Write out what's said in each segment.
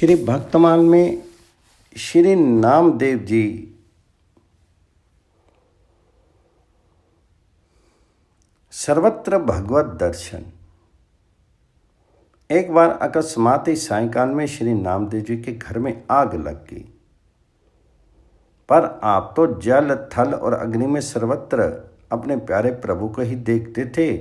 श्री भक्तमाल में श्री नामदेव जी सर्वत्र भगवत दर्शन। एक बार अकस्मात ही सायंकाल में श्री नामदेव जी के घर में आग लग गई, पर आप तो जल थल और अग्नि में सर्वत्र अपने प्यारे प्रभु को ही देखते थे,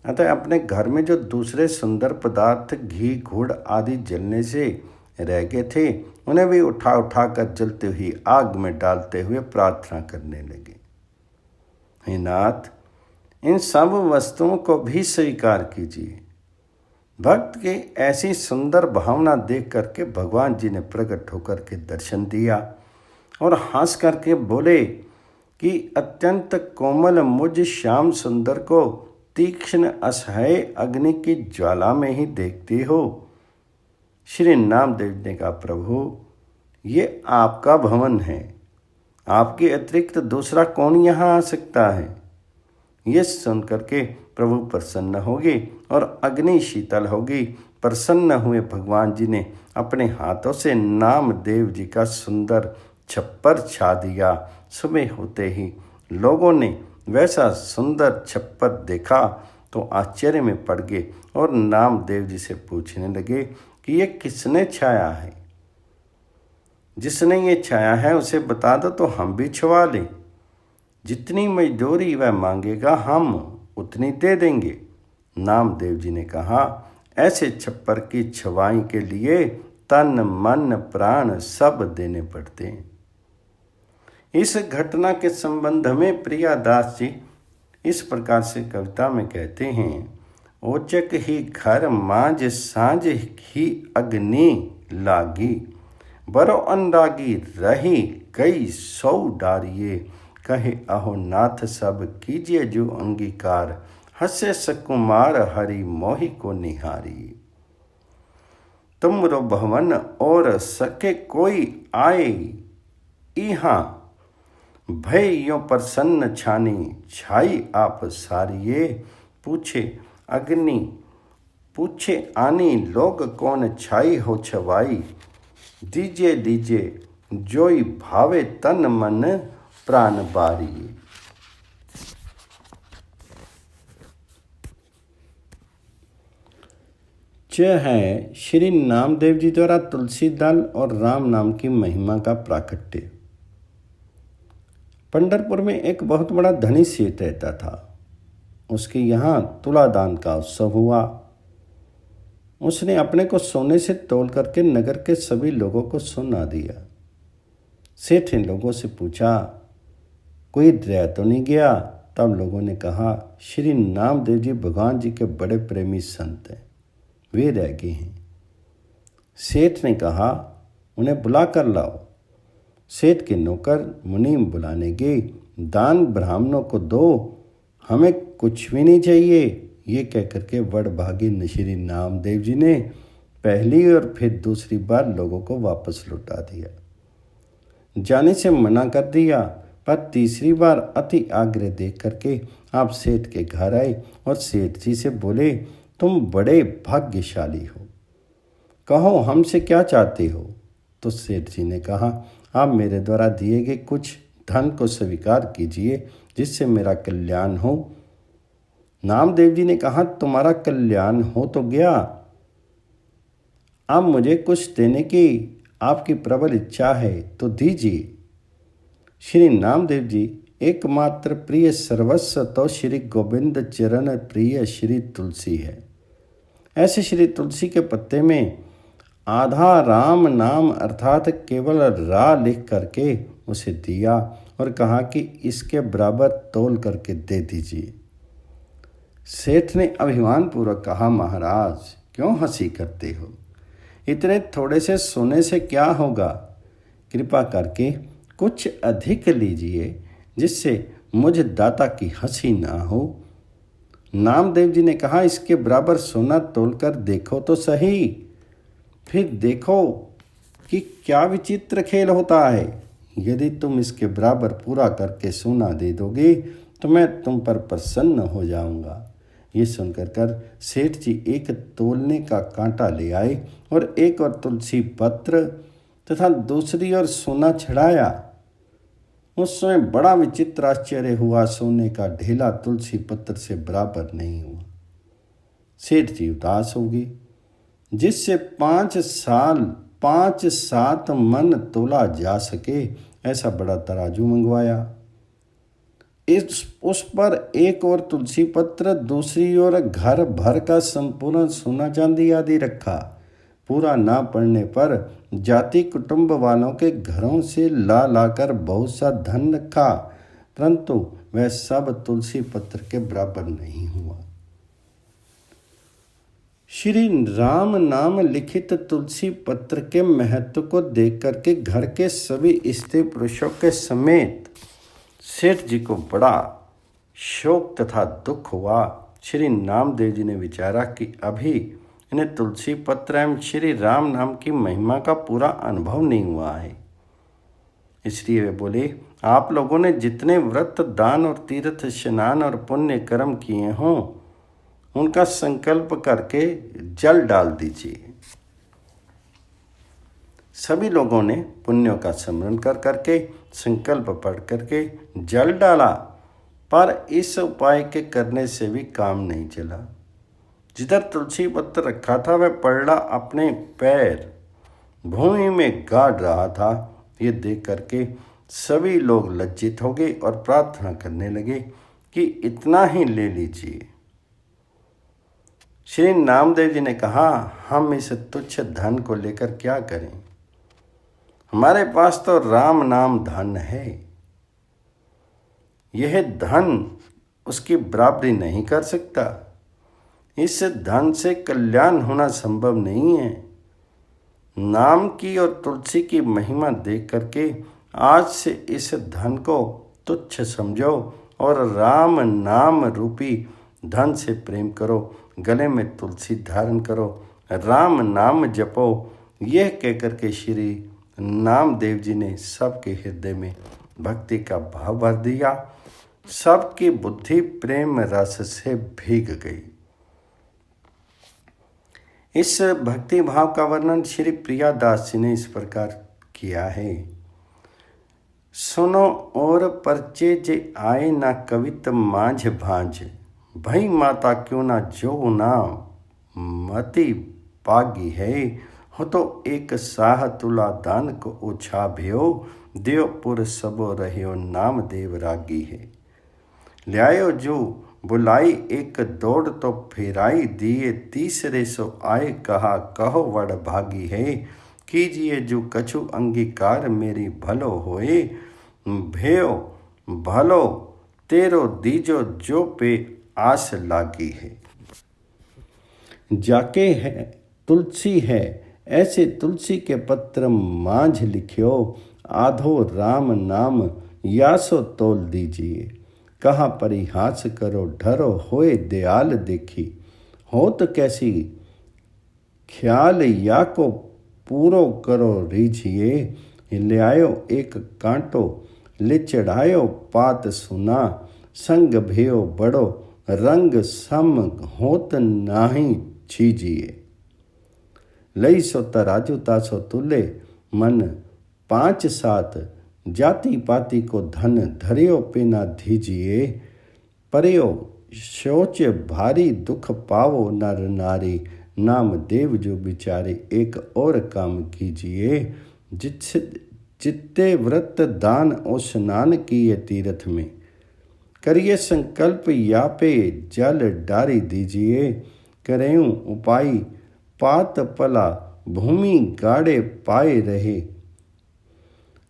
अतः अपने घर में जो दूसरे सुंदर पदार्थ घी गुड़ आदि जलने से रह गए थे उन्हें भी उठा उठा कर जलते हुए आग में डालते हुए प्रार्थना करने लगे। हे नाथ, इन सब वस्तुओं को भी स्वीकार कीजिए। भक्त की ऐसी सुंदर भावना देख करके भगवान जी ने प्रकट होकर के दर्शन दिया और हंस करके बोले कि अत्यंत कोमल मुझ श्याम सुंदर को तीक्ष्ण असह्य अग्नि की ज्वाला में ही देखते हो। श्री नामदेव ने कहा, प्रभु ये आपका भवन है, आपके अतिरिक्त दूसरा कौन यहाँ आ सकता है। ये सुन करके प्रभु प्रसन्न होगे और अग्नि शीतल होगी। प्रसन्न हुए भगवान जी ने अपने हाथों से नामदेव जी का सुंदर छप्पर छा दिया। सुबह होते ही लोगों ने वैसा सुंदर छप्पर देखा तो आश्चर्य में पड़ गए और नामदेव जी से पूछने लगे कि ये किसने छाया है। जिसने ये छाया है उसे बता दो तो हम भी छुआ लें। जितनी मजदूरी वह मांगेगा हम उतनी दे देंगे। नामदेव जी ने कहा, ऐसे छप्पर की छवाई के लिए तन मन प्राण सब देने पड़ते हैं। इस घटना के संबंध में प्रियादास जी इस प्रकार से कविता में कहते हैं, ओचक ही घर मांझ सांझ ही अग्नि लागी, बरो अनुरागी रही गई सौ डारिये, कहे अहो नाथ सब कीजिए जो अंगीकार, हसे सकुमार हरि मोहि को निहारी। तुमरो भवन और सके कोई आए, इहाँ भय यो प्रसन्न छानी, छाई आप सारिये, पूछे अग्नि पूछे आनी, लोग कौन छाई हो छवाई, दीजे दीजे जोई भावे तन मन प्राण बारी। यह है श्री नामदेव जी द्वारा तुलसी दल और राम नाम की महिमा का प्राकट्य। पंढरपुर में एक बहुत बड़ा धनी सेठ रहता था। उसके यहाँ तुलादान का उत्सव हुआ। उसने अपने को सोने से तोल करके नगर के सभी लोगों को सुना दिया। सेठ ने लोगों से पूछा, कोई रह तो नहीं गया। तब लोगों ने कहा, श्री नामदेव जी भगवान जी के बड़े प्रेमी संत हैं, वे रह गए हैं। सेठ ने कहा, उन्हें बुला कर लाओ। सेठ के नौकर मुनीम बुलाने गए। दान ब्राह्मणों को दो, हमें कुछ भी नहीं चाहिए। ये कहकर के बड़भागी श्री नामदेव जी ने पहली और फिर दूसरी बार लोगों को वापस लौटा दिया। जाने से मना कर दिया, पर तीसरी बार अति आग्रह देख करके आप सेठ के घर आए और सेठ जी से बोले, तुम बड़े भाग्यशाली हो, कहो हमसे क्या चाहते हो। तो सेठ जी ने कहा, आप मेरे द्वारा दिए गए कुछ धन को स्वीकार कीजिए जिससे मेरा कल्याण हो। नामदेव जी ने कहा, तुम्हारा कल्याण हो तो गया, अब मुझे कुछ देने की आपकी प्रबल इच्छा है तो दीजिए। श्री नामदेव जी एकमात्र प्रिय सर्वस्व तो श्री गोविंद चरण प्रिय श्री तुलसी है। ऐसे श्री तुलसी के पत्ते में आधा राम नाम अर्थात केवल रा लिख करके उसे दिया और कहा कि इसके बराबर तोल करके दे दीजिए। सेठ ने अभिमान पूर्वक कहा, महाराज क्यों हंसी करते हो, इतने थोड़े से सोने से क्या होगा, कृपा करके कुछ अधिक लीजिए जिससे मुझ दाता की हंसी ना हो। नामदेव जी ने कहा, इसके बराबर सोना तोलकर देखो तो सही, फिर देखो कि क्या विचित्र खेल होता है। यदि तुम इसके बराबर पूरा करके सोना दे दोगे तो मैं तुम पर प्रसन्न हो जाऊंगा, ये सुनकर कर सेठ जी एक तोलने का कांटा ले आए और एक और तुलसी पत्र तथा दूसरी ओर सोना चढ़ाया। उस समय बड़ा विचित्र आश्चर्य हुआ, सोने का ढेला तुलसी पत्र से बराबर नहीं हुआ। सेठ जी उदास हो गए, जिससे 5 मन तोला जा सके ऐसा बड़ा तराजू मंगवाया। उस पर एक और तुलसी पत्र, दूसरी ओर घर भर का संपूर्ण सोना चांदी आदि रखा। पूरा ना पड़ने पर जाति कुटुंब वालों के घरों से ला लाकर बहुत सा धन रखा, परंतु वह सब तुलसी पत्र के बराबर नहीं हुआ। श्री राम नाम लिखित तुलसी पत्र के महत्व को देख करके घर के सभी स्त्री पुरुषों के समेत सेठ जी को बड़ा शोक तथा दुख हुआ। श्री नामदेव जी ने विचारा कि अभी इन्हें तुलसी पत्र एवं श्री राम नाम की महिमा का पूरा अनुभव नहीं हुआ है। इसलिए वे बोले, आप लोगों ने जितने व्रत, दान और तीर्थ स्नान और पुण्य कर्म किए हों उनका संकल्प करके जल डाल दीजिए। सभी लोगों ने पुण्यों का स्मरण कर करके संकल्प पढ़ करके जल डाला, पर इस उपाय के करने से भी काम नहीं चला। जिधर तुलसी पत्र रखा था वह पड़ला अपने पैर भूमि में गाड़ रहा था। ये देख करके सभी लोग लज्जित हो गए और प्रार्थना करने लगे कि इतना ही ले लीजिए। श्री नामदेव जी ने कहा, हम इस तुच्छ धन को लेकर क्या करें? हमारे पास तो राम नाम धन है। यह धन उसकी बराबरी नहीं कर सकता। इस धन से कल्याण होना संभव नहीं है। नाम की और तुलसी की महिमा देख करके आज से इस धन को तुच्छ समझो और राम नाम रूपी धन से प्रेम करो, गले में तुलसी धारण करो, राम नाम जपो। यह कहकर के श्री नामदेव जी ने सबके हृदय में भक्ति का भाव भर दिया। सबकी बुद्धि प्रेम रस से भीग गई। इस भक्ति भाव का वर्णन श्री प्रियादास जी ने इस प्रकार किया है। सुनो और परचे जे आए ना कवित मांझ भांझ, भई माता क्यों ना जो नाम मति पागी है। हो तो एक साह तुला दान को ओछा भयो, देवपुर सबो रहियो नाम देव रागी है। ल्यायो जो बुलाई एक दौड़ तो फेराई दिए, तीसरे सो आए कहा कहो वड़ भागी है। कीजिए जो कछु अंगीकार मेरी भलो होए, भयो भलो तेरो दीजो जो पे आस लागी है। जाके है तुलसी है ऐसे तुलसी के पत्र मांझ लिखियो, आधो राम नाम यासो तोल दीजिए। कहाँ परिहास करो ढरो होए दयाल देखी, होत कैसी ख्याल या को पूरो करो रीझिए। ले आयो एक कांटो ले चढ़ायो पात सुना, संग भयो बड़ो रंग सम होत नाही छीजिए। लई सो तराजू तासो तुले मन 5-7, जाति पाति को धन धरियो पे ना दीजिए। परयो सोच भारी दुख पावो नर नारी, नाम देव जो बिचारे एक और काम कीजिए। जित्ते व्रत दान और स्नान किए तीर्थ में, करिए संकल्प यापे जल डारी दीजिए। करेऊं उपाय पात पला भूमि गाड़े पाए रहे,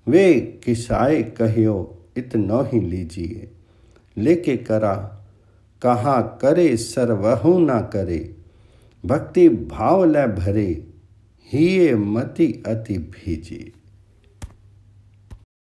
वे किसाए कहियो इतनो ही लीजिए। लेके करा कहाँ करे सर्वहु ना करे, भक्ति भाव ले भरे हिये मति अति भीजिए।